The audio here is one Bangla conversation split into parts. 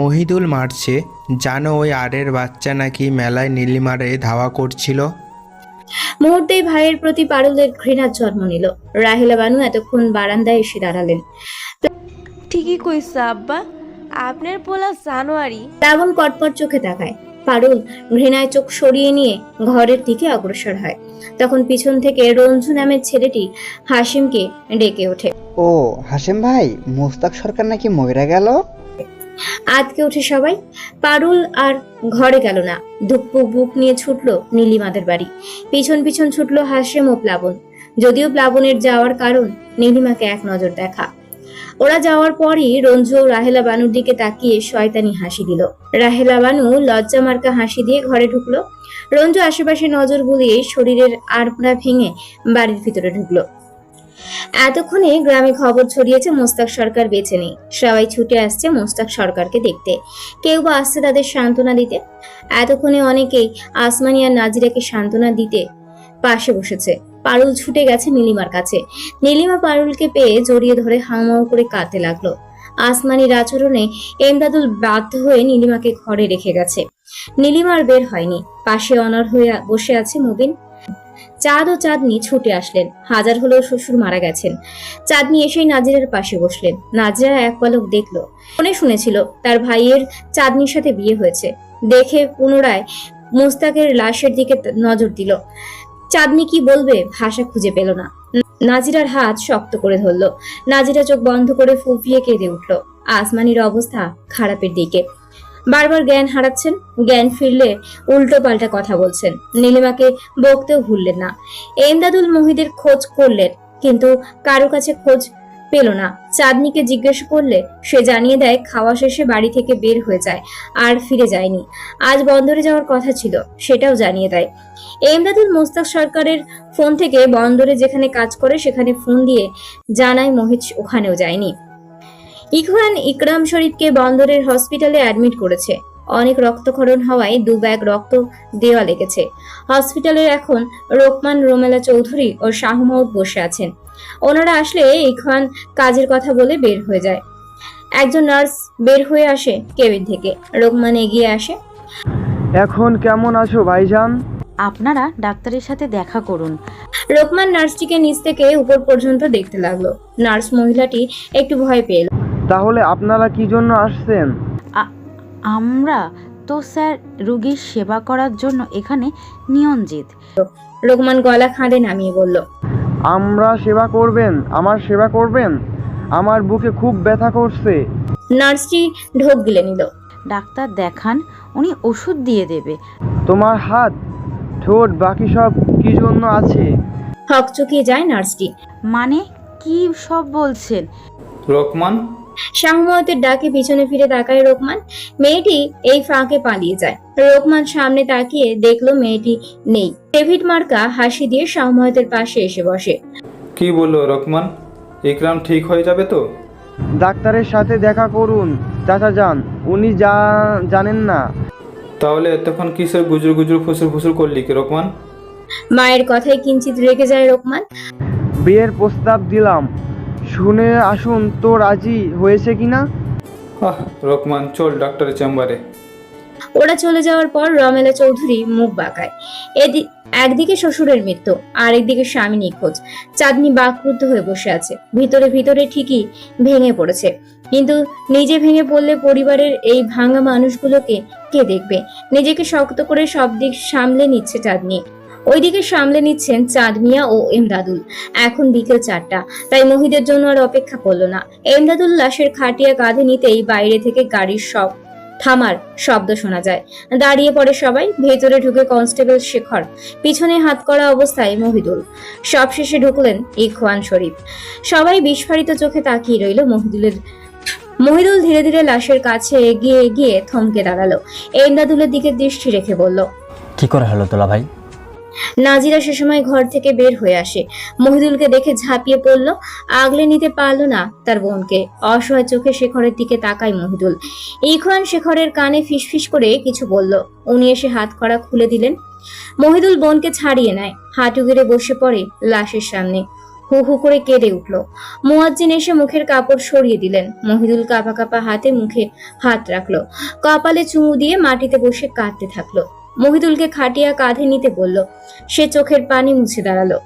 মহিদুল মারছে, জানো ওই আরের বাচ্চা নাকি মেলায় নীলিমারে ধাওয়া করছিল। মুহূর্তেই ভাইয়ের প্রতি পারুলের ঘৃণার জন্ম নিল। রাহেলা বানু এতক্ষণ বারান্দায় এসে দাঁড়ালেন। ঠিকই কইছে আব্বা, আপনার পোলা জানুয়ারি। প্লাবন কটপট চোখে তাকায়। পারুল ঘৃণায় চোখ সরিয়ে নিয়ে ঘরের দিকে অগ্রসর হয়। তখন পিছন থেকে রঞ্জু নামের ছেলেটি হাসিমকে ডেকে ওঠে। ও হাসিম ভাই, মোস্তাক সরকার নাকি মইরা গেল। আতকে উঠে সবাই। পারুল আর ঘরে গেল না, ধুকপুক বুক নিয়ে ছুটলো নীলিমাদের বাড়ি। পিছন পিছন ছুটলো হাসিম ও প্লাবন। যদিও প্লাবনের যাওয়ার কারণ নীলিমাকে এক নজর দেখা। ওরা যাওয়ার পরই রঞ্জু ও রাহেলা বানুর দিকে তাকিয়ে শয়তানি হাসি দিল। রাহেলা বানু লজ্জা মার্কা হাসি দিয়ে ঘরে ঢুকলো। রঞ্জু আশেপাশে নজর বুলিয়ে শরীরের আড়মোড়া ভেঙে বাড়ির ভিতরে ঢুকলো। এতক্ষণে গ্রামে খবর ছড়িয়েছে মোস্তাক সরকার বেঁচে নেই। সবাই ছুটে আসছে মোস্তাক সরকারকে দেখতে, কেউ বা আসছে তাদের সান্ত্বনা দিতে। এতক্ষণে অনেকেই আসমানি আর নাজিরাকে সান্ত্বনা দিতে পাশে বসেছে। পারুল ছুটে গেছে নীলিমার কাছে। নীলিমা পারুলকে পেয়ে জড়িয়ে ধরে হাউমাউ করে কাঁদতে লাগলো। আসমানির আচরণে এমদাদুল বাধ্য হয়ে নীলিমাকে ঘরে রেখে গেছে। নীলিমার বের হয়নি। পাশে অনড় হয়ে বসে আছে মুবিন। চাঁদ ও চাঁদনি ছুটে আসলেন। হাজার হলেও শ্বশুর মারা গেছেন। চাঁদনি এসেই নাজিরার পাশে বসলেন। নাজিরা এক পলক দেখলো, মনে শুনেছিল তার ভাইয়ের চাঁদনির সাথে বিয়ে হয়েছে। দেখে পুনরায় মোস্তাকের লাশের দিকে নজর দিল। চাঁদনি কি বলবে ভাষা খুঁজে পেল না। নাজিরার হাত শক্ত করে ধরলো। নাজিরা চোখ বন্ধ করে ফুঁপিয়ে কেঁদে উঠলো। আসমানির অবস্থা খারাপের দিকে। বারবার জ্ঞান হারাচ্ছেন। জ্ঞান ফিরলে উল্টো পাল্টা কথা বলছেন। নীলিমাকে বকতেও ভুললেন না। এমদাদুল মহিদের খোঁজ করলেন, কিন্তু কারো কাছে খোঁজ পেল না। চাঁদনিকে জিজ্ঞেস করলে সে জানিয়ে দেয় খাওয়া শেষে বাড়ি থেকে বের হয়ে যায়, আর ফিরে যায়নি। আজ বন্দরে যাওয়ার কথা ছিল, সেটাও জানিয়ে দেয়। এমদাদুল মোস্তাক সরকারের ফোন থেকে বন্দরে যেখানে কাজ করে সেখানে ফোন দিয়ে জানায় মোহিত ওখানেও যায়নি। ইখওয়ান ইকরাম শরীফকে বন্দরের হসপিটালে অ্যাডমিট করেছে। অনেক রক্তক্ষরণ হওয়ায় 2 ব্যাগ রক্ত দেওয়া লেগেছে। হসপিটালের এখন রোকমান রোমেলা চৌধুরী ও শাহ মাউদ বসে আছেন। ওনারা আসলে ইখওয়ান কাজের কথা বলে বের হয়ে যায়। একজন নার্স বের হয়ে আসে কেবিন থেকে। রোকমান এগিয়ে আসে। এখন কেমন আছো ভাইজান? আপনারা ডাক্তারের সাথে দেখা করুন। রোকমান নার্সটিকে নিচ থেকে উপর পর্যন্ত দেখতে লাগলো। নার্স মহিলাটি একটু ভয় পেল। তাহলে আপনারা কি জন্য আসছেন? আমরা তো স্যার রোগীর সেবা করার জন্য এখানে নিয়োজিত। রোকমান গলা খাঁড়ে নামিয়ে বলল, আমরা সেবা করবেন? আমার সেবা করবেন? আমার বুকে খুব ব্যথা করছে। নার্সটি ঢোক গিলে নিল। ডাক্তার দেখান, উনি ওষুধ দিয়ে দেবে। তোমার হাত, ঠোঁট, বাকি সব কি জন্য আছে? হকচকিয়ে যায় নার্সটি। মানে কি সব বলছেন? রোকমান, শাহমতের ডাকে পিছনে ফিরে তাকায় রোকমান। মেয়েটি এই ফাঁকে পালিয়ে যায়। রোকমান সামনে তাকিয়ে দেখলো মেয়েটি নেই। ডেভিড মার্কা হাসি দিয়ে শাহমতের পাশে এসে বসে। কি বললো রোকমান? ইকরাম ঠিক হয়ে যাবে তো? ডাক্তারের সাথে দেখা করুন চাচা যান, উনি জানেন না। তাহলে এতক্ষণ কিসের গুজর গুজর ফুসুর ফুসুর করলি কি রোকমান? মায়ের কথায় কিঞ্চিত রেগে যায় রোকমান। বিয়ের প্রস্তাব দিলাম, শুনে আসুন তো রাজি হয়েছে কিনা। রোকমান, চল ডাক্তারের চেম্বারে। ওরা চলে যাওয়ার পর রমেলা চৌধুরী মুখ বাঁকায়। একদিকে শ্বশুরের মৃত্যু, আরেকদিকে স্বামী নিখোঁজ। চাঁদনি বাকরুদ্ধ হয়ে বসে আছে। ভিতরে ভিতরে ঠিকই ভেঙে পড়েছে, কিন্তু নিজে ভেঙে পড়লে পরিবারের এই ভাঙা মানুষগুলোকে কে দেখবে? নিজেকে শক্ত করে সব দিক সামলে নিচ্ছে চাঁদনি। ওইদিকে সামলে নিচ্ছেন চাঁদ মিয়া ও এমদাদুল। এখন বিকেল 4টা, তাই মহিদের জন্য আর অপেক্ষা করলো না। এমদাদুল লাশের খাটিয়া কাঁধে নিতেই বাইরে থেকে গাড়ির থামার শব্দ শোনা যায়। দাঁড়িয়ে পড়ে সবাই। ভেতরে ঢুকে কনস্টেবল শেখর, পিছনে হাত করা অবস্থায় মহিদুল। সবশেষে ঢুকলেন ইখওয়ান শরীফ। সবাই বিস্ফারিত চোখে তাকিয়ে রইল মহিদুল ধীরে ধীরে লাশের কাছে এগিয়ে এগিয়ে থমকে দাঁড়ালো। এমদাদুলের দিকে দৃষ্টি রেখে বলল, কি করে হলো তোলা ভাই? নাজিরা সে সময় ঘর থেকে বের হয়ে আসে। মহিদুলকে দেখে ঝাঁপিয়ে পড়ল। আগলে নিতে পারলো না তার বোনকে। অসহায় চোখে শেখরের দিকে তাকায় মহিদুল। ইখওয়ান শেখরের কানে ফিসফিস করে কিছু বলল। উনি এসে হাত করা খুলে দিলেন। মহিদুল বোনকে ছাড়িয়ে নেয়, হাঁটু গেড়ে বসে পড়ে লাশের সামনে। হু হু করে কেঁদে উঠল। মুয়াজ্জিন এসে মুখের কাপড় সরিয়ে দিলেন। মহিদুল কাঁপা কাঁপা হাতে মুখে হাত রাখলো, কপালে চুমু দিয়ে মাটিতে বসে কাঁদতে থাকলো। মহিদুলকে খাটিয়া কাঁধে নিতে বলল। সে চোখের পানি মুছে দাঁড়ালো।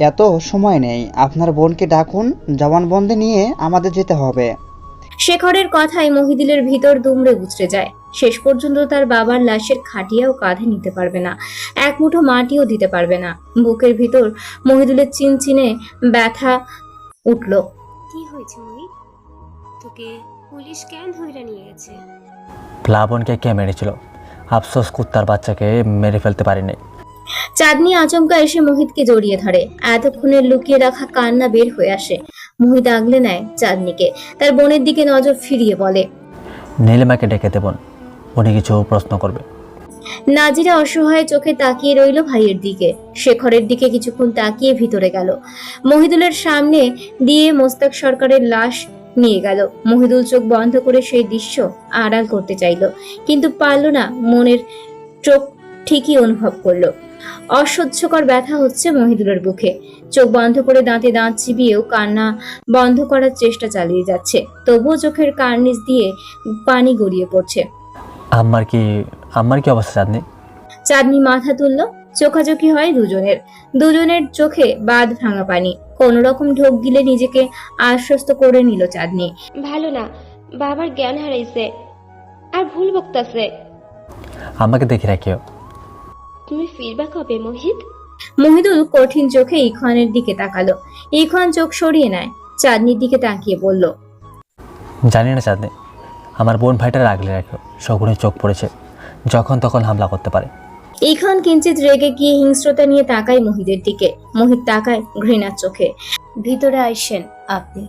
এত সময় নেই, আপনার বোনকে ডাকুন, জবানবন্দি নিয়ে আমাদের যেতে হবে। শেখরের কথায় মহিদুলের ভিতর দুমড়ে উচড়ে যায়। শেষ পর্যন্ত তার বাবার লাশের খাটিয়াও কাঁধে নিতে পারবে না, এক মুঠো মাটিও দিতে পারবে না। বুকের ভিতর মহিদুলের চিনচিনে ব্যথা উঠল। কি হয়েছে মহিত? তোকে পুলিশ কেন ধরে নিয়ে গেছে? প্লাবনকে কে মেরেছিল? আফসোস কুত্তার বাচ্চাকে মেরে ফেলতে পারিনি। চাঁদনি আচমকা এসে মোহিতকে জড়িয়ে ধরে। এতক্ষণের লুকিয়ে রাখা কান্না বের হয়ে আসে। মোহিত আগলে নেয় চাঁদনিকে, তার বোনের দিকে নজর ফিরিয়ে বলে, নীলিমাকে ডেকে দেবন, উনি কিছু প্রশ্ন করবে। নাজিরা অসহায় চোখে তাকিয়ে রইল ভাইয়ের দিকে। শেখরের দিকে কিছুক্ষণ তাকিয়ে ভিতরে গেল। মহিদুলের সামনে দিয়ে মোস্তাক সরকারের লাশ নিয়ে গেল। মহিদুল চোখ বন্ধ করে সেই দৃশ্য আড়াল করতে চাইল, কিন্তু পারল না। মনের চোখ ঠিকই অনুভব করলো অসহ্যকর ব্যথা হচ্ছে মহিদুলের বুকে। চোখ বন্ধ করে দাঁতে দাঁত চিবিয়েও কান্না বন্ধ করার চেষ্টা চালিয়ে যাচ্ছে, তবুও চোখের কার্নিশ দিয়ে পানি গড়িয়ে পড়ছে। আমার কি অবস্থা চাঁদনি? চাঁদনি মাথা তুলল। চোখাচোখি হয় দুজনের চোখে বাঁধ ভাঙা পানি। কোন রকম ঢোক গিলে নিজেকে আশ্বস্ত করে নিল চাঁদনি। ভালো না, বাবার জ্ঞান হারাইছে আর ভুল বকতাছে। আমাকে দেখে রাখিও। তুমি ফিরবা কবে মোহিত? মহিদুল কঠিন চোখে ইখওয়ানের দিকে তাকালো। ইখওয়ান চোখ সরিয়ে নেয়, চাঁদনির দিকে তাকিয়ে বলল, জানি না চাঁদনি, আমার বোন ভাইটার আগলে রাখো। শগুনে চোখ পড়েছে, যখন তখন হামলা করতে পারে। ইখওয়ান কিঞ্চিত রেগে গিয়ে হিংস্রতা নিয়ে তাকায় মোহিতের দিকে। মোহিত তাকায় ঘৃণার চোখে। ভিতরে আইসেন আপনি।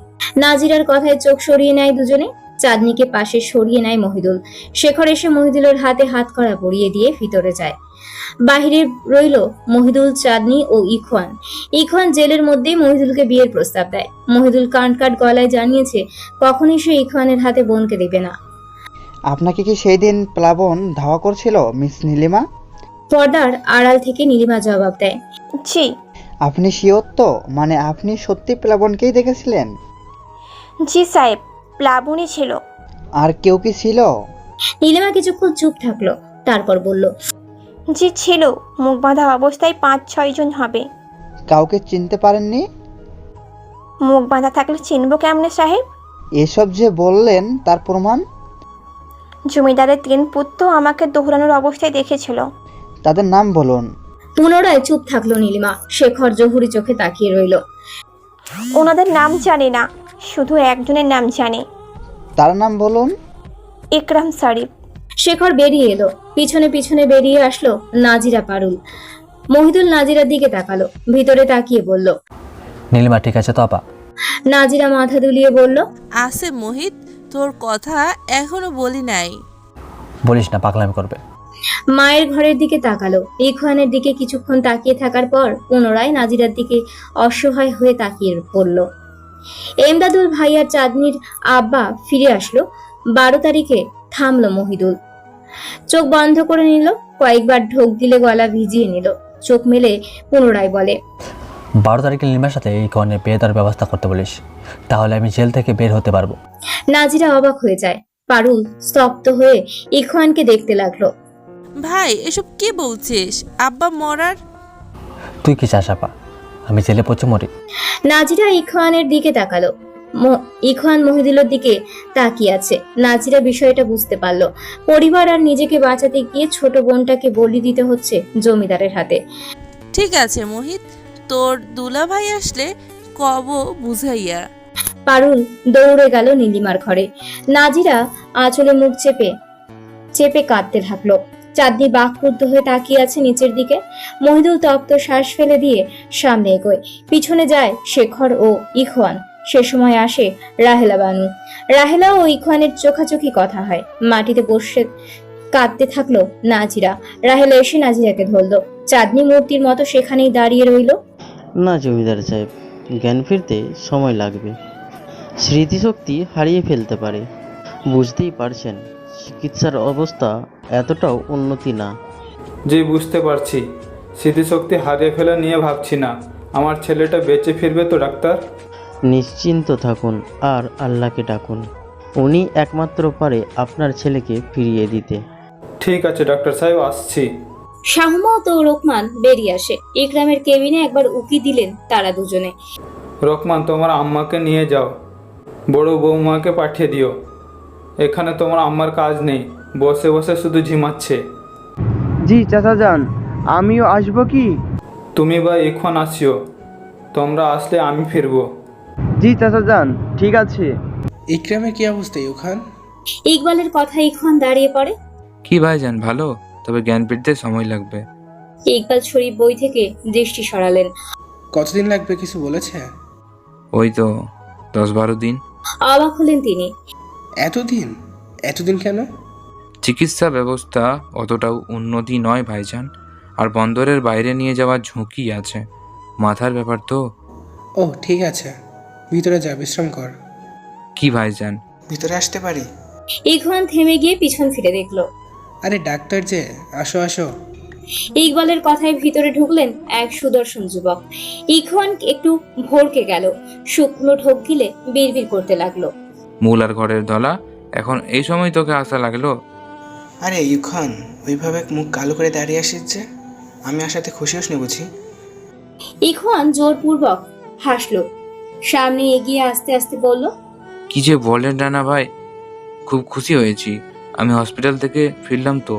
নাজিরার কথায় চোখ সরিয়ে নেয় দুজনে। চাঁদনিকে পাশে সরিয়ে নেয় মহিদুল। শেখর এসে মহিদুলের হাতে হাত কড়া পরিয়ে দিয়ে ভিতরে যায়। বাহিরে রইল মহিদুল, চাঁদনি ও ইখওয়ান। ইখওয়ান জেলের মধ্যেই মহিদুলকে বিয়ের প্রস্তাব দেয়। মহিদুল কাট গলায় জানিয়েছে কখনই সে ইখওয়ানের হাতে বোনকে দেবে না। আপনাকে কি সেই দিন প্লাবন ধাওয়া করছিল মিস নীলিমা? পর্দার আড়াল থেকে নীলিমা জবাব দেয়, জি। আপনি শিওর তো? মানে আপনি সত্যি প্লাবনকেই দেখেছিলেন? জি সাহেব, প্লাবনই ছিল। আর কেউ কি ছিল? নীলিমা কিছুক্ষণ চুপ থাকলো, তারপর বলল, জি ছিল, মুখ বাঁধা অবস্থায় 5-6 জন হবে। কাউকে চিনতে পারেননি? মুখ বাঁধা থাকলে চিনব কেমনে সাহেব? এসব যে বললেন তার প্রমাণ? জমিদারের 3 পুত্র আমাকে দৌড়ানোর অবস্থায় দেখেছিল। তাদের নাম বলুন। পুনরায় চুপ থাকলো নীলিমা। শেখর জহুরি চোখে তাকিয়ে রইল। ওনাদের নাম জানি না, শুধু একজনের নাম জানি। তার নাম বলুন। ইকরাম শরীফ। শেখর বেরিয়ে এলো। পিছনে পিছনে বেরিয়ে আসলো নাজিরা পারুল। মহিদুল নাজিরার দিকে তাকালো, ভিতরে তাকিয়ে বলল, নীলিমা ঠিক আছে তো আপা? নাজিরা মাথা দুলিয়ে বলল, আছে মোহিত, তোর কথা এখনো বলি নাই। বলিস না, পাগলামি করবে। মায়ের ঘরের দিকে তাকালো। ইখওয়ানের দিকে কিছুক্ষণ তাকিয়ে থাকার পর পুনরায় নাজিরার দিকে অসহায় হয়ে তাকিয়ে পড়ল। এমদাদুল ভাইয়ার চাঁদনির আব্বা ফিরে আসলো। 12 তারিখে থামলো মহিদুল। চোখ বন্ধ করে নিল, কয়েকবার ঢোক গিলে গলা ভিজিয়ে নিল। চোখ মেলে পুনরায় বলে, 12 তারিখে নীলিমার সাথে এই কনে বিয়ে দেওয়ার ব্যবস্থা করতে বলিস, তাহলে আমি জেল থেকে বের হতে পারবো। নাজিরা অবাক হয়ে যায়। পারুল স্তব্ধ হয়ে ইখওয়ানকে দেখতে লাগলো। ভাই এসব কি বলছিস? আব্বা মরার? তুই কি চাস আপা আমি জেলে পচে মরি? নাজিরা ইখওয়ানের দিকে তাকালো। ইখওয়ান মহিদুলের দিকে তাকিয়ে আছে। নাজিরা বিষয়টা বুঝতে পারলো। পরিবার আর নিজেকে বাঁচাতে গিয়ে ছোট বোনটাকে বলি দিতে হচ্ছে জমিদারের হাতে। ঠিক আছে মোহিত, তোর দুলা ভাই আসলে কব বুঝাইয়া। পারুল দৌড়ে গেল নীলিমার ঘরে। নাজিরা আঁচলে মুখ চেপে চেপে কাঁদতে থাকলো। চাঁদনি বাকরুদ্ধ হয়ে তাকিয়ে আছে নিচের দিকে। মহিদুল তপ্ত শ্বাস ফেলে দিয়ে সামনে এগোয়। পিছনে যায় শেখর ও ইখওয়ান। সে সময় আসে রাহেলা বানু। রাহেলা ও ইখওয়ানের চোখাচোখি কথা হয়। মাটিতে বসে কাঁদতে থাকলো নাজিরা। রাহেলা এসে নাজিরাকে ধরলো। চাঁদনি মূর্তির মতো সেখানেই দাঁড়িয়ে রইল। না জমিদার সাহেব, জ্ঞান ফিরতে সময় লাগবে, স্মৃতিশক্তি হারিয়ে ফেলতে পারে। বুঝতেই পারছেন চিকিৎসার অবস্থা এতটাও উন্নতি না। যে বুঝতে পারছি, স্মৃতিশক্তি হারিয়ে ফেলা নিয়ে ভাবছি না, আমার ছেলেটা বেঁচে ফিরবে তো ডাক্তার? নিশ্চিন্ত থাকুন আর আল্লাহকে ডাকুন, উনি একমাত্র পারে আপনার ছেলেকে ফিরিয়ে দিতে। ঠিক আছে ডাক্তার সাহেব, আসছি। শাহমত ও রোকমান বেরিয়ে আসে। ইকরামের কেবিনে একবার উকি দিলেন তারা দুজনে। রহমান, তোমার আম্মাকে নিয়ে যাও, বড় বৌমাকে পাঠিয়ে দিও। এখানে তোমার আম্মার কাজ নেই, বসে বসে শুধু ঝিমাচ্ছে। জি চাচা যান, আমিও আসবো কি? তুমি বা এখন আসিও, তোমরা আসলে আমি ফিরবো। জি চাচা যান, ঠিক আছে। ইকরামের কি অবস্থা ইউখান? ইকবালের কথা ইখন দাঁড়িয়ে পড়ে। কি ভাইজান, ভালো, তবে জ্ঞান ফিরতে সময় লাগবে। ইকবাল শরীফ বই থেকে দৃষ্টি সরালেন। কতদিন লাগবে কিছু বলেছে? ওই তো 10-12 দিন। অবাক হলেন তিনি। এতদিন? এতদিন কেন? চিকিৎসা ব্যবস্থা অতটাও উন্নতি নয় ভাইজান, আর বন্দরের বাইরে নিয়ে যাওয়ার ঝুঁকি আছে। মাথার ব্যাপার তো। ও ঠিক আছে, ভিতরে যা, বিশ্রাম কর। কি ভাইজান? ভিতরে আসতে পারি? ইখন থেমে গিয়ে পিছন ফিরে দেখলো। আরে ডাক্তার যে, আসো আসো। ইকবালের কথায় ভিতরে ঢুকলেন এক সুদর্শন যুবক। ইখন একটু ভরকে গেল, শুকনো ঢোক গিলে বিড়বিড় করতে লাগলো। মূল আর ঘরের দলা, এখন এই সময় তোকে আসা লাগলো? আরে ইউখান, ওইভাবে মুখ কালো করে দাঁড়িয়ে আসিস যে, আমি আসাতে খুশি হসনি বুঝি? ইখন জোরপূর্বক হাসলো, সামনে এগিয়ে আস্তে আস্তে বলল, কি যে বলেন রানা ভাই, খুব খুশি হয়েছি। আমি হসপিটাল থেকে ফিরলাম তো,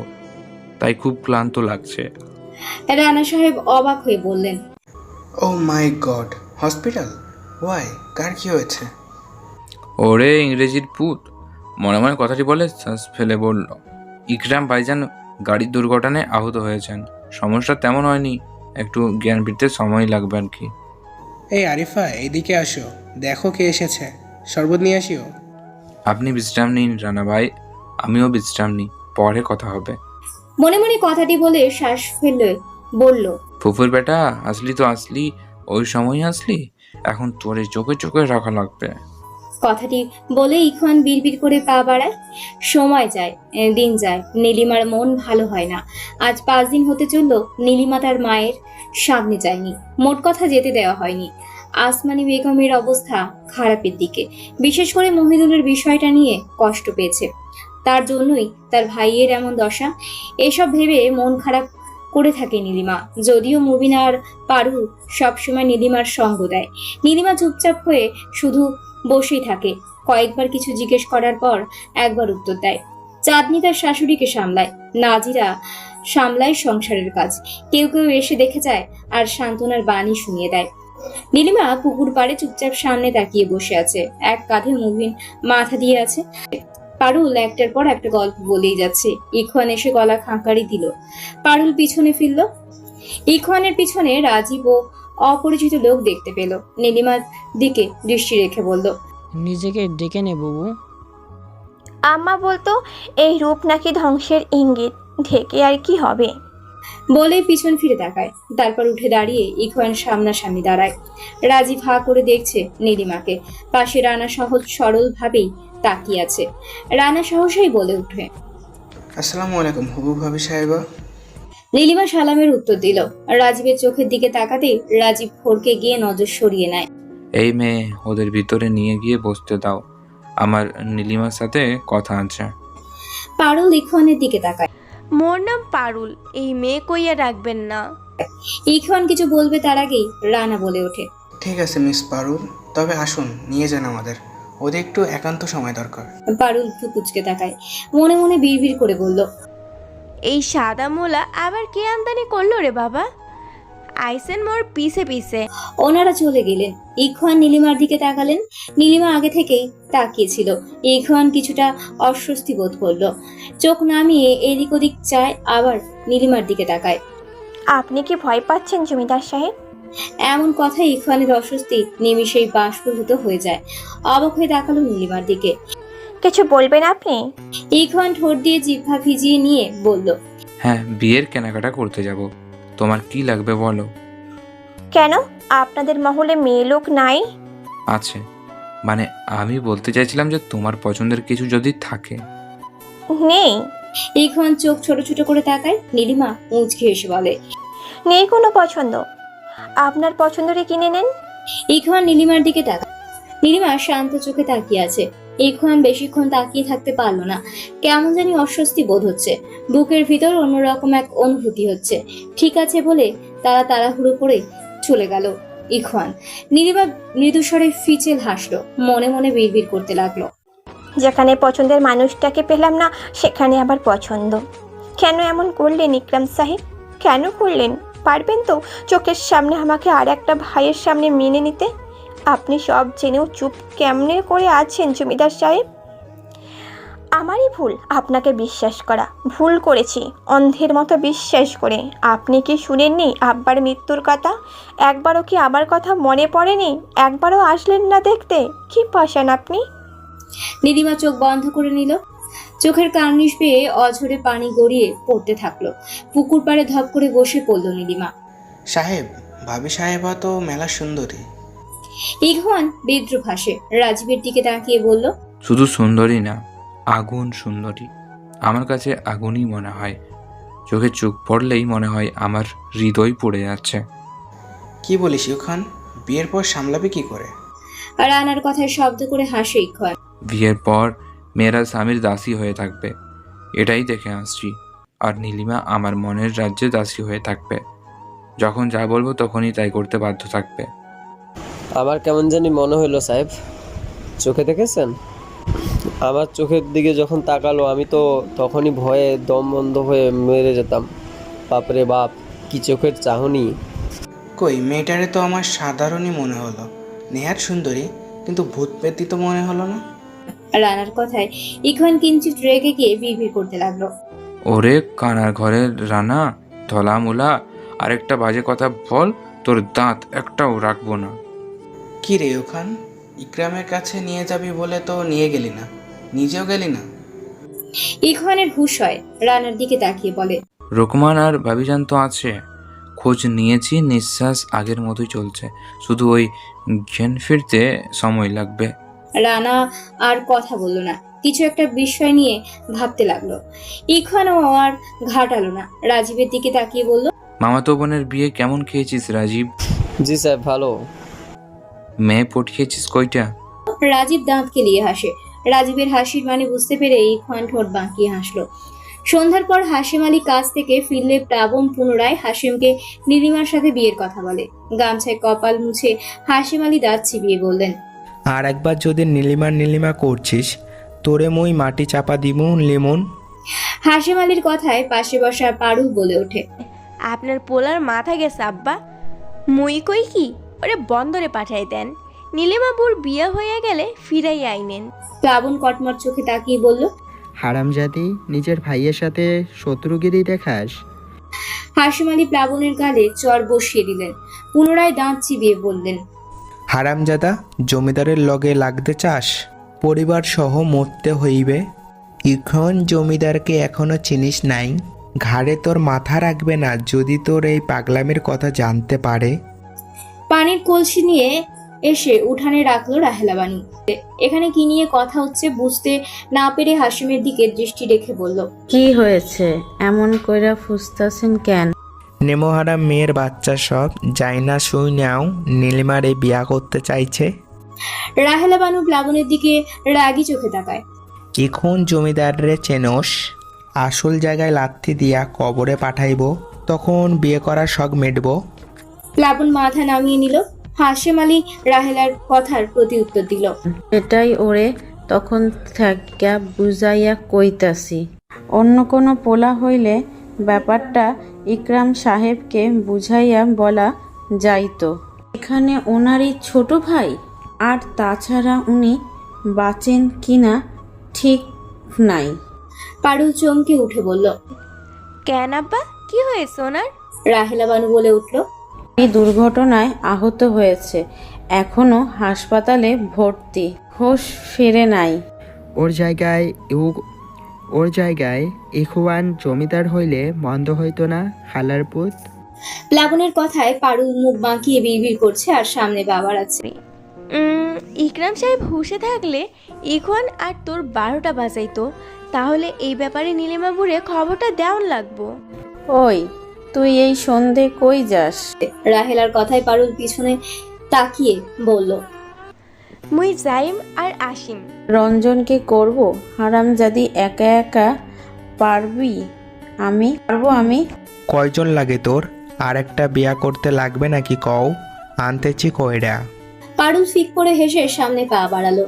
তাই খুব ক্লান্ত লাগছে। রানা সাহেব অবাক হয়ে বললেন, ও মাই গড, হসপিটাল? ওয়াই, কার কি হয়েছে? ওরে ইংরেজির পুত, মনে মনে কথাটি বলে শ্বাস ফেলে বলল, ইকরাম ভাইজান গাড়ির দুর্ঘটনায় আহত হয়েছেন। সমস্যা তেমন হয়নি, একটু জ্ঞান ফিরতে সময় লাগবে আর কি। এই আরিফা, এইদিকে আসো, দেখো কে এসেছে, শরবত নিয়ে আসিও। আপনি বিশ্রাম নিন রানা ভাই, আমিও বিশ্রাম নিই, পরে কথা হবে। মনে মনে কথাটি বলে শ্বাস ফেলে বলল, ফুফুর বেটা, আসলি তো আসলি, ওই সময় আসলি, এখন তোর এই চোখে চোখে রাখা লাগবে। কথাটি বলে ইখন বিড়বিড় করে পা বাড়ায়। সময় যায়, দিন যায়, নীলিমার মন ভালো হয় না। আজ 5 দিন হতে চলল নীলিমা তার মায়ের সামনে যায়নি, মোট কথা যেতে দেওয়া হয়নি। আসমানি বেগমের অবস্থা খারাপের দিকে, বিশেষ করে মহিদুলের বিষয়টা নিয়ে কষ্ট পেয়েছে। তার জন্যই তার ভাইয়ের এমন দশা। এসব ভেবে মন খারাপ করে থাকে নীলিমা। যদিও মুবিন আর পারু সবসময় নীলিমার সঙ্গ দেয়, নীলিমা চুপচাপ হয়ে শুধু বসেই থাকে। কয়েকবার কিছু জিজ্ঞেস করার পর একবার উত্তর দেয়। চাঁদনি তার শাশুড়িকে সামলায়, নাজিরা সামলায় সংসারের কাজ। কেউ কেউ এসে দেখে যায় আর সান্ত্বনার বাণী শুনিয়ে দেয়। নীলিমা পুকুর পাড়ে চুপচাপ সামনে তাকিয়ে বসে আছে, এক কাঁধে মুবিন মাথা দিয়ে আছে। পারুল একটার পর একটা গল্প বলেই যাচ্ছে। ইখন এসে গলা খাঁকারি দিল। পারুল পিছনে ফিরল। ইখওয়ানের পিছনে রাজীব ও অপরিচিত লোক দেখতে পেল। নীলিমার দিকে দৃষ্টি রেখে বলল, নিজেকে ডেকে নে বাবু। আম্মা বলতো এই রূপ নাকি ধ্বংসের ইঙ্গিত, ঢেকে আর কি হবে। বলেই পিছন ফিরে তাকায়। তারপর উঠে দাঁড়িয়ে ইখওয়ান সামনাসামনি দাঁড়ায়। রাজীব হা করে দেখছে নীলিমাকে। পাশে রানা সহজ সরল ভাবেই তাকিয়ে আছে। রানা সহসাই বলে উঠে, আসসালামু আলাইকুম হুবু ভাবি সাহেবা। নীলিমা সালামের উত্তর দিল। রাজীবের চোখের দিকে তাকাতেই রাজীব ফরকে গিয়ে নজর সরিয়ে নেয়। এই মেয়ে, ওদের ভিতরে নিয়ে গিয়ে বসতে দাও, আমার নীলিমার সাথে কথা আছে। পারুল ইখওয়ানের দিকে তাকায়। মোর নাম পারুল, এই মেয়ে কইয়া রাখবেন না। ইখওয়ান কিছু বলবে তার আগেই রানা বলে ওঠে, ঠিক আছে মিস পারুল, তবে আসুন নিয়ে যান আমাদের, ওদের একটু একান্ত সময় দরকার। পারুল ভ্রু কুঁচকে তাকায়, মনে মনে বিড়বিড় করে বলল, এই সাদা মোলা আবার কে আমদানি করলো রে বাবা? আইসেন মোর পিছে পিছে। ওনারা চলে গেলেন। ইখওয়ান নীলিমার দিকে তাকালেন। নীলিমা আগে থেকেই তাকিয়েছিল। ইখওয়ান কিছুটা অস্বস্তি বোধ করলো। চোখ নামিয়ে এদিক ওদিক চায়, আবার নীলিমার দিকে তাকায়। আপনি কি ভয় পাচ্ছেন জমিদার সাহেব? এমন কথায় ইখওয়ানের অস্বস্তি নিমিষেই বাষ্পীভূত হয়ে যায়। অবাক হয়ে তাকালো নীলিমার দিকে। কিছু বলবেন আপনি? ইখওয়ান ঠোঁট দিয়ে জিহ্বা ভিজিয়ে নিয়ে বলল, হ্যাঁ, বিয়ের কেনাকাটা করতে যাব, তোমার কি লাগবে বলো। কেন, আপনাদের মহলে মেয়ে লোক নাই? আছে, মানে আমি বলতে চাইছিলাম যে তোমার পছন্দের কিছু যদি থাকে। নেই। ইখওয়ান চোখ ছোট ছোট করে তাকায়। নীলিমা মুচকি হেসে বলে, নেই কোনো পছন্দ। আপনার পছন্দের কিনে নেন। ইখওয়ান নীলিমার দিকে তাকায়। নীলিমা শান্ত চোখে তাকিয়ে আছে। ইখওয়ান বেশিক্ষণ তাকিয়ে থাকতে পারলো না। কেমন জানি অস্বস্তি বোধ হচ্ছে, বুকের ভিতর অন্যরকম এক অনুভূতি হচ্ছে। ঠিক আছে বলে তারা তাড়াহুড়ো করে চলে গেল ইখওয়ান। নীলিমা মৃদুস্বরে ফিচেল হাসলো, মনে মনে বিড়বিড় করতে লাগলো, যেখানে পছন্দের মানুষটাকে পেলাম না সেখানে আবার পছন্দ। কেন এমন করলেন ইকরাম সাহেব? কেন করলেন? পারবেন তো চোখের সামনে আমাকে আর একটা ভাইয়ের সামনে মেনে নিতে? আপনি সব জেনেও চুপ কেমনে করে আছেন জমিদার সাহেব? আমারই ভুল আপনাকে বিশ্বাস করা। ভুল করেছি অন্ধের মতো বিশ্বাস করে। আপনি কি শুনেননি আব্বার মৃত্যুর কথা? একবারও কি আমার কথা মনে পড়েনি? একবারও আসলেন না দেখতে? কি পাশান আপনি? নীলিমা চোখ বন্ধ করে নিল। চোখের কার্নিশ বেয়ে অঝরে পানি গড়িয়ে পড়তে থাকলো। পুকুর পাড়ে ধপ করে বসে পড়লো নীলিমা। সাহেব, ভাবি সাহেবা তো মেলা সুন্দরী। ইখওয়ান বিদ্রুপ হাসে, রাজীবের দিকে তাকিয়ে বলল, শুধু সুন্দরী না, আগুন সুন্দরী। আমার কাছে আগুনই মনে হয়। চোখে চোখ পড়লেই মনে হয় আমার হৃদয় পড়ে যাচ্ছে। কি বলিস ইউখান, বিয়ের পর সামলাবে কি করে? আর আনার কথায় শব্দ করে হাসে ইখওয়ান। বিয়ের পর মেয়েরা স্বামীর দাসী হয়ে থাকবে, এটাই দেখে আসছি। আর নীলিমা আমার মনের রাজ্যে দাসী হয়ে থাকবে। যখন যা বলবো তখনই তাই করতে বাধ্য থাকবে। আমার কেমন জানি মনে হলো সাহেব, চোখে দেখেছেন? আমার চোখের দিকে যখন তাকালো আমি তো তখনই ভয়ে দম বন্ধ হয়ে মেরে যেতাম। বাপরে বাপ, কি চোখের চাহনি! কই, মেয়েটারে তো আমার সাধারণই মনে হলো। নেহাত সুন্দরী, কিন্তু ভূত পেতি তো মনে হলো না। রানার কথায় ইখওয়ান কিঞ্চিত রেগে গিয়ে বিড়বিড় করতে লাগলো, ওরে কানার ঘরের রানা, ধলা মুলা, আরেকটা বাজে কথা বল, তোর দাঁত একটাও রাখবো না। কি রে ওখান, ইকরামের কাছে নিয়ে যাবি বলে তো নিয়ে গেলি না, নিজেও গেলি না। ইখওয়ানের হুঁশ হয়, রানার দিকে তাকিয়ে বলে, রোকমান আর ভাবিজান তো আছে, খোঁজ নিয়েছি, নিঃশ্বাস আগের মতোই চলছে, শুধু ওই জ্ঞান ফিরতে সময় লাগবে। রানা আর কথা বললো না, কিছু একটা বিষয় নিয়ে ভাবতে লাগলো। ইখওয়ানও আর ঘাটালো না, রাজীবের দিকে তাকিয়ে বলল, মামাতো বোনের বিয়ে কেমন খেয়েছিস রাজীব? জি সাহেব, ভালো। মেয়ে পটিয়েছিস কয়টা? রাজীব দাঁত কেলিয়ে হাসে। রাজীবের হাসির মানে বুঝতে পেরে ইখওয়ান ঠোঁট বাঁকিয়ে হাসলো। সন্ধ্যার পর হাশেম আলী কাজ থেকে ফিরলে প্লাবন পুনরায় হাশেমকে নীলিমার সাথে বিয়ের কথা বলে। গামছায় কপাল মুছে হাশেম আলী দাঁত চিবিয়ে বললেন, আর একবার যদি নীলিমা করছিস, তোরে মই মাটি চাপা দিমু লেমন। হাশেম আলীর কথায় পাশে বসা পারুল বলে ওঠে, আপনার পোলার মাথা গেছে আব্বা। মুই কই কি ওরে বন্দরে পাঠাই দেন, নীলিমাবুর বিয়ে হয়ে গেলে ফিরাই আইনেন। প্লাবন কটমট চোখে তাকিয়ে বলল, হারামজাদি, নিজের ভাইয়ের সাথে শত্রুগিরি দেখাস? হাশেম আলী প্লাবনের গালে চর বসিয়ে দিলেন। পুনরায় দাঁত চিবিয়ে বললেন, হারামজাদা, জমিদারের লগে লাগতে চাস? পরিবার সহ মরতে হইবে। এখন জমিদারকে এখনো চিনিস নাই? ঘাড়ে তোর মাথা রাখবে না যদি তোর এই পাগলামের কথা জানতে পারে। পানির কলসি নিয়ে এসে উঠানে রাখলো রাহেলা বানু। এখানে কি নিয়ে কথা হচ্ছে বুঝতে না পেরে হাশেমের দিকে দৃষ্টি রেখে বলল, কি হয়েছে? এমন কইরা ফুসতাছেন কেন? নেমোহারা মেয়ের বাচ্চা সব যাই না শুই নাও, নীলিমারে বিয়া করতে চাইছে। রাহেলা বানু প্লাবনের দিকে রাগী চোখে তাকায়। এখন জমিদাররে চেনস? আসল জায়গায় লাথি দিয়া কবরে পাঠাইব, তখন বিয়ে করার শখ মেটব। প্লাবন মাথা নামিয়ে নিল। হাশেম আলী রাহেলার কথার প্রতি উত্তর দিল, এটাই ওরে তখন থাকা বুঝাইয়া কইতাছি। অন্য কোনো পোলা হইলে ব্যাপারটা ইকরাম সাহেবকে বুঝাইয়া বলা যাইতো। এখানে ওনারই ছোট ভাই, আর তাছাড়া উনি বাঁচেন কিনা ঠিক নাই। পারুল চমকে উঠে বলল, কেন আব্বা, কি হয়েছে ওনার? রাহেলা বানু বলে উঠল, এই দুর্ঘটনায় আহত হয়েছে, এখনো হাসপাতালে ভর্তি, হোশ ফিরে নাই। ওর জায়গায় ইখওয়ান জমিদার হইলে মন্দ হইতো না, খালার পুত। প্লাবনের কথায় পারুল মুখ বাঁকিয়ে বিড়বিড় করছে, আর সামনে বাবার আছে। ইকরাম সাহেব হুশে থাকলে ইখওয়ান আর তোর 12টা বাজাইতো, তাহলে এই ব্যাপারে নীলিমাবুরে খবরটা দেওয়ান লাগবো। ওই তুই এই সন্ধে কই যাস? রাহেলার কথায় পারুল পিছনে তাকিয়ে বলল, মুই যাইম আর আসিম। রঞ্জনকে করব হারামজাদি, একা একা পারবি? আমি পারবো। আমি কয়জন লাগে তোর? আর একটা বিয়া করতে লাগবে নাকি কও? আনতেছি কয়ডা। পারুল ফিক করে হেসে সামনে পা বাড়ালো।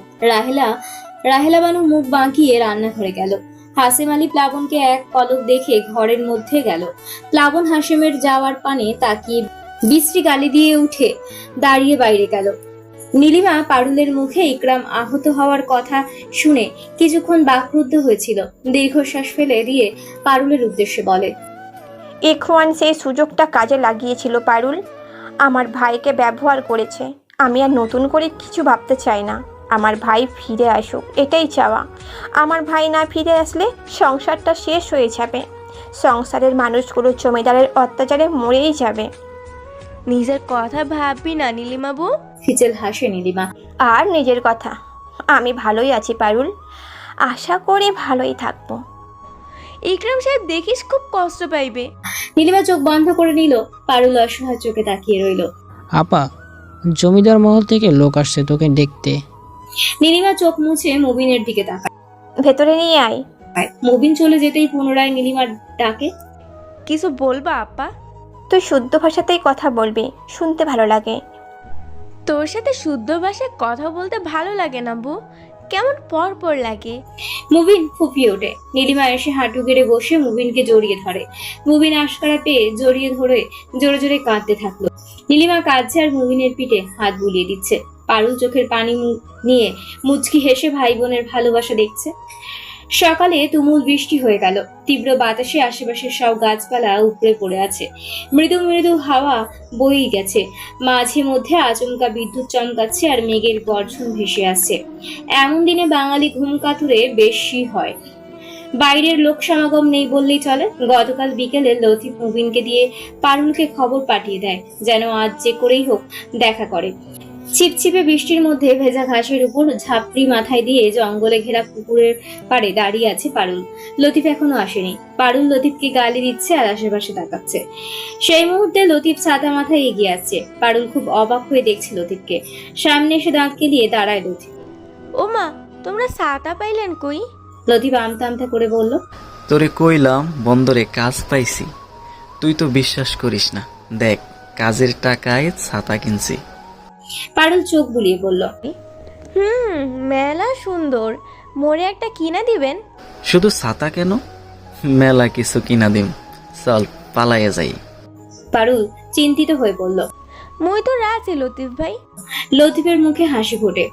রাহেলা বানু মুখ বাঁকিয়ে রান্নাঘরে গেল। হাসিম আলী প্লাবনকে এক পলক দেখে ঘরের মধ্যে গেল। প্লাবন হাসিমের যাওয়ার পানে তাকিয়ে বিশ্রী গালি দিয়ে উঠে দাঁড়িয়ে বাইরে গেল। নীলিমা পারুলের মুখে ইকরাম আহত হওয়ার কথা শুনে কিছুক্ষণ বাকরুদ্ধ হয়েছিল। দীর্ঘশ্বাস ফেলে দিয়ে পারুলের উদ্দেশ্যে বলে, ইখওয়ান সেই সুযোগটা কাজে লাগিয়েছিল পারুল। আমার ভাইকে ব্যবহার করেছে। আমি আর নতুন করে কিছু ভাবতে চাই না। আমার ভাই ফিরে আসুক, এটাই চাওয়া। আমার ভাই না ফিরে আসলে সংসারটা শেষ হয়ে যাবে। সংসারের মানুষগুলো জমিদারের অত্যাচারে মরেই যাবে। নিজের কথা ভাববি না নীলিমা বউ। ফিচেল হাসে নীলিমা। আর নিজের কথা, আমি ভালোই আছি পারুল, আশা করি ভালোই থাকবো। ইকরাম সাহেব দেখিস খুব কষ্ট পাইবে। নীলিমা চোখ বন্ধ করে নিল। পারুল অসহায় চোখে তাকিয়ে রইল। আপা, জমিদার মহল থেকে লোক আসছে তোকে দেখতে। নীলিমা চোখ মুছে মুবিনের দিকে তাকায়। ভেতরে নিয়ে আয়। মুবিন চলে যেতেই পুনরায় নীলিমার ডাকে, কিছু বলবা আপা? তুই শুদ্ধ ভাষাতেই কথা বলবি, শুনতে ভালো লাগে। তোর সাথে শুদ্ধ ভাষায় কথা বলতে ভালো লাগে না বউ, কেমন পর পর লাগে। মুবিন ফুপিয়ে ওঠে। নীলিমা এসে হাঁটু গেড়ে বসে মুবিনকে জড়িয়ে ধরে। মুবিন আশকারা পেয়ে জড়িয়ে ধরে জোরে জোরে কাঁদতে থাকলো। নীলিমা কাঁদছে আর মুবিনের পিঠে হাত বুলিয়ে দিচ্ছে। পারুল চোখের পানি নিয়ে মুচকি হেসে ভাই বোনের ভালোবাসা দেখছে। সকালে তুমুল বৃষ্টি হয়ে গেল। তীব্র বাতাসে আশেপাশের সব গাছপালা উপড়ে পড়ে আছে। মৃদু মৃদু হাওয়া বয়েই গেছে। মাঝে মধ্যে আচমকা বিদ্যুৎ চমকাচ্ছে আর মেঘের গর্জন ভেসে আসছে। এমন দিনে বাঙালি ঘুম কাতুরে বেশি হয়। বাইরের লোক সমাগম নেই বললেই চলে। গতকাল বিকেলে লতিফ মুবিনকে দিয়ে পারুলকে খবর পাঠিয়ে দেয় যেন আজ যে করেই হোক দেখা করে। ছিপছিপে বৃষ্টির মধ্যে ভেজা ঘাসের উপর ঝাপড়ি মাথায় দিয়ে জঙ্গলে ঘেরা পুকুরের পাড়ে দাঁড়িয়ে আছে পারুল। লতিফ এখনো আসেনি। পারুল লতিফকে গালি দিচ্ছে আর আশেপাশে তাকাচ্ছে। সেই মুহূর্তে লতিফ ছাতা মাথায় এগিয়ে আসছে। পারুল খুব অবাক হয়ে দেখছে লতিফকে। সামনে এসে দাঁত কেলিয়ে দাঁড়ায় লতিফ। ও মা, তোমরা ছাতা পাইলেন কই? লতিফ আমতা আমতা করে বলল, তোরে কইলাম বন্দরে কাজ পাইছি, তুই তো বিশ্বাস করিস না। দেখ, কাজের টাকায় ছাতা কিনছি। পারুল চোখ বুলিয়ে বলল, মেলা সুন্দর, মোরে একটা কিনা দিবেন? শুধু ছাতা কেন, মেলা কিছু কিনা দিম, চল পালাইয়া যাই। পারুল চিন্তিত হয়ে বলল, মুই তো রাজি লতিফ ভাই। লতিফের মুখে হাসি ফোটে।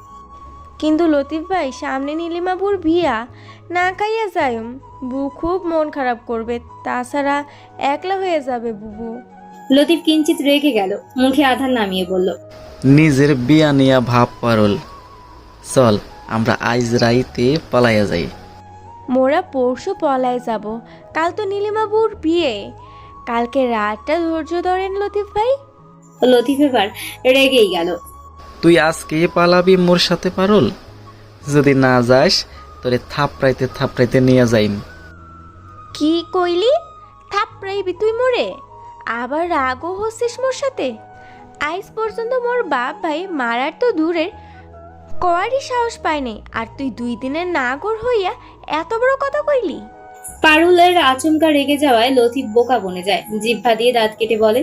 কিন্তু লতিফ ভাই, সামনে নীলিমাবুর বিয়া, না খাইয়া যাইম, বু খুব মন খারাপ করবে, তাছাড়া একলা হয়ে যাবে বুবু। লতিফ কিঞ্চিত রেগে গেল, মুখে আধার নামিয়ে বলল, নিজের বিয়া নিয়া ভাব পারল, চল আমরা আইজ রাইতে পালাইয়া যাই। মোরা পরশু পলায় যাব, কাল তো নীলিমাবুর বিয়ে, কালকে রাতটা ধৈর্য ধরেন লতিফ ভাই। লতিফ এবার রেগেই গেল। তুই আজকে পালাবি মোর সাথে পারল? যদি না যাস তোরে থাপড়াইতে থাপড়াইতে নিয়ে যাইম। কি কইলি? থাপড়াইবি তুই মোরে? আবার রাগও হচ্ছিস মোর সাথে? আজ পর্যন্ত মোর বাপ ভাই মারার তো দূরের কোয়ারই সাহস পায়নি, আর তুই 2 দিনের নাগর হইয়া এত বড় কথা কইলি? পারুলের আচমকা রেগে যাওয়ায় লতিফ বোকা বনে যায়। জিহ্বা দিয়ে দাঁত কেটে বলে,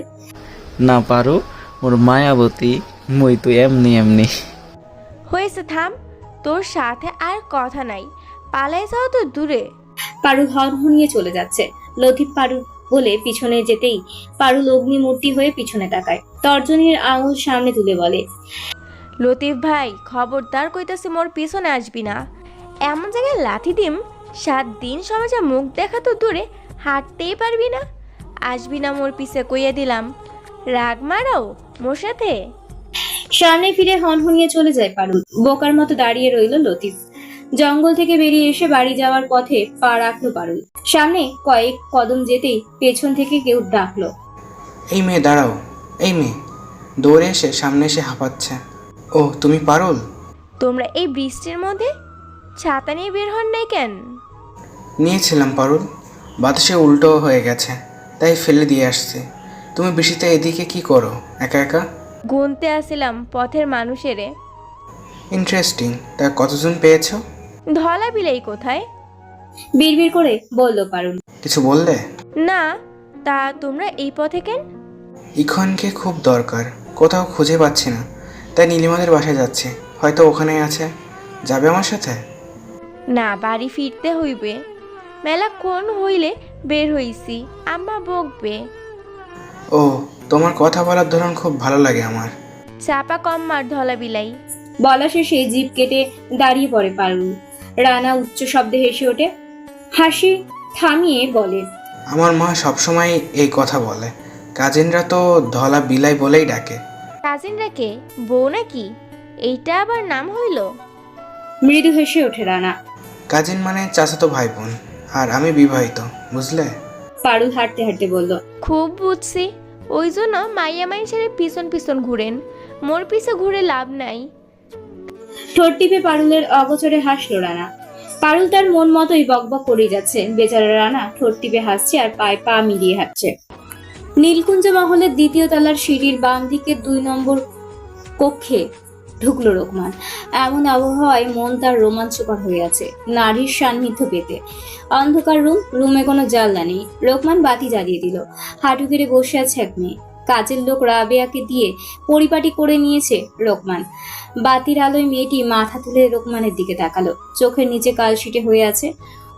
না পারো মোর মায়াবতী, মই তো এমনি এমনি। হয়েছে, থাম, তোর সাথে আর কথা নাই, পালাই যাও তো দূরে। পারুল হনহনিয়ে চলে যাচ্ছে। লতিফ পারুল বলে পিছনে যেতেই পারুল অগ্নিমূর্তি হয়ে পিছনে তাকায়। তর্জনীর আঙুল সামনে তুলে বলে, লতিফ ভাই, খবরদার কইতাছি মোর পিছনে আসবি না। এমন জায়গায় লাথি দিম, 7 দিন সমাজে মুখ দেখা তো দূরে হাঁটতেই পারবি না। আসবি না মোর পিছে, কইয়া দিলাম। রাগ মারাও মোর সাথে? সামনে ফিরে হনহনিয়ে চলে যায় পারুল। বোকার মতো দাঁড়িয়ে রইল লতিফ। জঙ্গল থেকে বেরিয়ে এসে বাড়ি যাওয়ার পথে পা রাখলো পারুল। সামনে কয়েক কদম যেতেই পেছন থেকে কেউ ডাকলো, এই মেয়ে দাঁড়াও। এই মেয়ে দৌড়ে এসে সামনে এসে হাঁপাচ্ছে। ও তুমি পারুল? তোমরা এই বৃষ্টির মধ্যে ছাতা নিয়ে বের হন নাই কেন? নিয়েছিলাম পারুল, বাতাসে উল্টো হয়ে গেছে, তাই তাই ফেলে দিয়ে আসছে। তুমি বৃষ্টিতে এদিকে কি করো একা একা? গুনতে আসছিলাম পথের মানুষেরে। ইন্টারেস্টিং। তা কতজন পেয়েছো? ধলা বিলাই কোথায়? বিড়বিড় করে বলল পারুল। কিছু বললে? না, তা তোমরা এই পথে কেন? ইখনকে খুব দরকার, কোথাও খুঁজে পাচ্ছি না, তাই নীলিমাদের বাসায় যাচ্ছি। হয়তো ওখানেই আছে। যাবে আমার সাথে? না, বাড়ি ফিরতে হইবে। মেলা কোন হইলে বের হইছি, আম্মা বকবে। ও, তোমার কথা বলার ধরন খুব ভালো লাগে আমার। চাপা কম মার ধলা বিলাই। বলা শেষে জিভ কেটে দাঁড়িয়ে পড়ে পারুল। রানা উচ্চ শব্দে হেসে ওঠে, হাসি থামিয়ে বলে, আমার মা সবসময় এই কথা বলে। কাজিনরা তো ধলা বিলাই বলেই ডাকে। কাজিনরা কে? বউ নাকি? এইটা আবার নাম হইল? মৃদু হেসে ওঠে রানা। কাজিন মানে চাচাতো ভাই বোন, আর আমি বিবাহিত, বুঝলে? পারুল হাঁটতে হাঁটতে বলল, খুব বুঝছি। ওই জন্য মাইয়া মাইনসের পিছন পিছন ঘুরেন, মোর পিছে ঘুরে লাভ নাই। ঠোঁট টিপে পারুলের অগোচরে হাসলো রানা। পারুল তার মন মতোই বকবক করে যাচ্ছে। বেচারা রানা ঠোঁট টিপে হাসছে আর পায়ে পা মিলিয়ে হাঁটছে। নীলকুঞ্জ মহলের দ্বিতীয় তলার সিঁড়ির বাম দিকে 2 নম্বর কক্ষে ঢুকলো রোকমান। এমন আবহাওয়ায় মন তার রোমাঞ্চকর হয়ে আছে, নারীর সান্নিধ্য পেতে। অন্ধকার রুমে কোনো জানলা নেই। রোকমান বাতি জ্বালিয়ে দিল। হাঁটু গেড়ে বসে আছে এক মেয়ে। কাজের লোক রাবেয়াকে দিয়ে পরিপাটি করে নিয়েছে রোকমান। বাতির আলোয় মেয়েটি মাথা তুলে রোকমানের দিকে তাকালো। চোখের নিচে কালশিটে হয়ে আছে,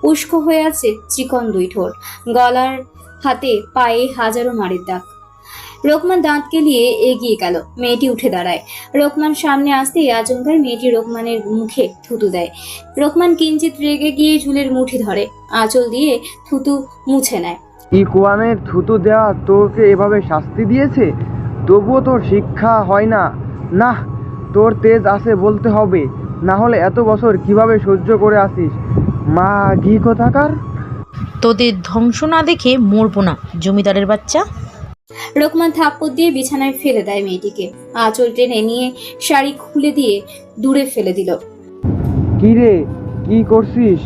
উস্কো হয়ে আছে চিকন 2 ঠোঁট, গলার হাতে পায়ে হাজারো মারের দাগ। রোকমান দাঁত কেলিয়ে এগিয়ে গেল। মেয়েটি উঠে দাঁড়ায়। রোকমান সামনে আসতেই আচমকায় মেয়েটি রোকমানের মুখে থুতু দেয়। রোকমান কিঞ্চিত রেগে গিয়ে চুলের মুঠি ধরে আঁচল দিয়ে থুতু মুছে নেয়। ইকওয়ানের থুতু দেওয়া তোকে এভাবে শাস্তি দিয়েছে, তবুও তোর শিক্ষা হয় না? না, তোর তেজ আছে বলতে হবে, না হলে এত বছর কিভাবে সহ্য করে আসিস? মা ঘি কোথাকার! তোদের ধ্বংস না দেখে মরবো না, জমিদারের বাচ্চা। রোকমান থাপ্পড় দিয়ে বিছানায় ফেলে দেয় মেয়েটিকে। আঁচল টেনে নিয়ে শাড়ি খুলে দিয়ে দূরে ফেলে দিল। কি রে, কি করছিস?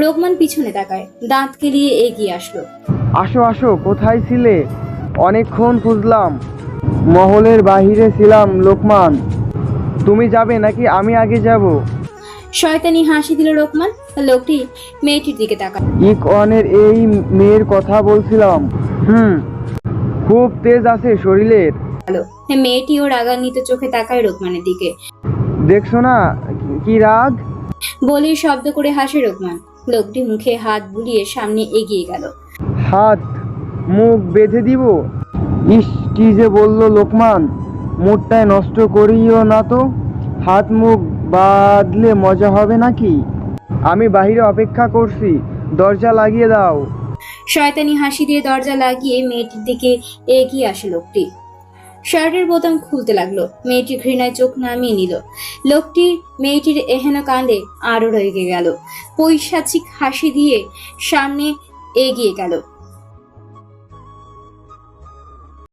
রোকমান পিছনে তাকায়, দাঁত কেলিয়ে এগিয়ে আসলো। আসো আসো, কোথায় ছিলে? অনেকক্ষণ খুঁজলাম, মহলের বাহিরে ছিলাম। লোকমান, তুমি যাবে নাকি আমি আগে যাব? শয়তানি হাসি দিল রোকমান। লোকটি মেয়েটির দিকে তাকায়। ইকওয়ানের এই মেয়ের কথা বলছিলাম। খুব তেজ আছে শরীরের। মেয়েটিও রাগান্বিত চোখে তাকায় রোকমানের দিকে। দেখছো না কি রাগ? বলে শব্দ করে হাসে রোকমান। লোকটি মুখে হাত বুলিয়ে সামনে এগিয়ে গেল। হাত মুখ বেঁধে দিব? ইস, কি যে বললো লোকমান, মুডটাই নষ্ট করিও না তো। হাত মুখ বাঁধলে মজা হবে নাকি? আমি বাহিরে অপেক্ষা করছি, দরজা লাগিয়ে দাও। শয়তানি হাসি দিয়ে দরজা লাগিয়ে মেয়েটির দিকে এগিয়ে আসে লোকটি। শার্টের বোতাম খুলতে লাগলো। মেয়েটি ঘৃণায় চোখ নামিয়ে নিল। লোকটি মেয়েটির এহেন কাণ্ডে আরো রেগে গেল। পৈশাচিক হাসি দিয়ে সামনে এগিয়ে গেল।